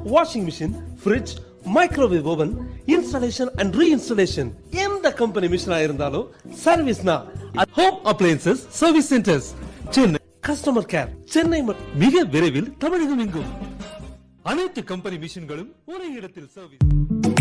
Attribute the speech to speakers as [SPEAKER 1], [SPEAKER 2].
[SPEAKER 1] washing machine, fridge, microwave oven, installation and reinstallation. எந்த company மிஷினா இருந்தாலும் சர்வீஸ்னா home appliances service centers Chennai. Customer care Chennai மிக விரைவில் தமிழகம் எங்கும். அனைத்து கம்பெனி மிஷின்களும் ஒரே இடத்தில் சர்வீஸ்.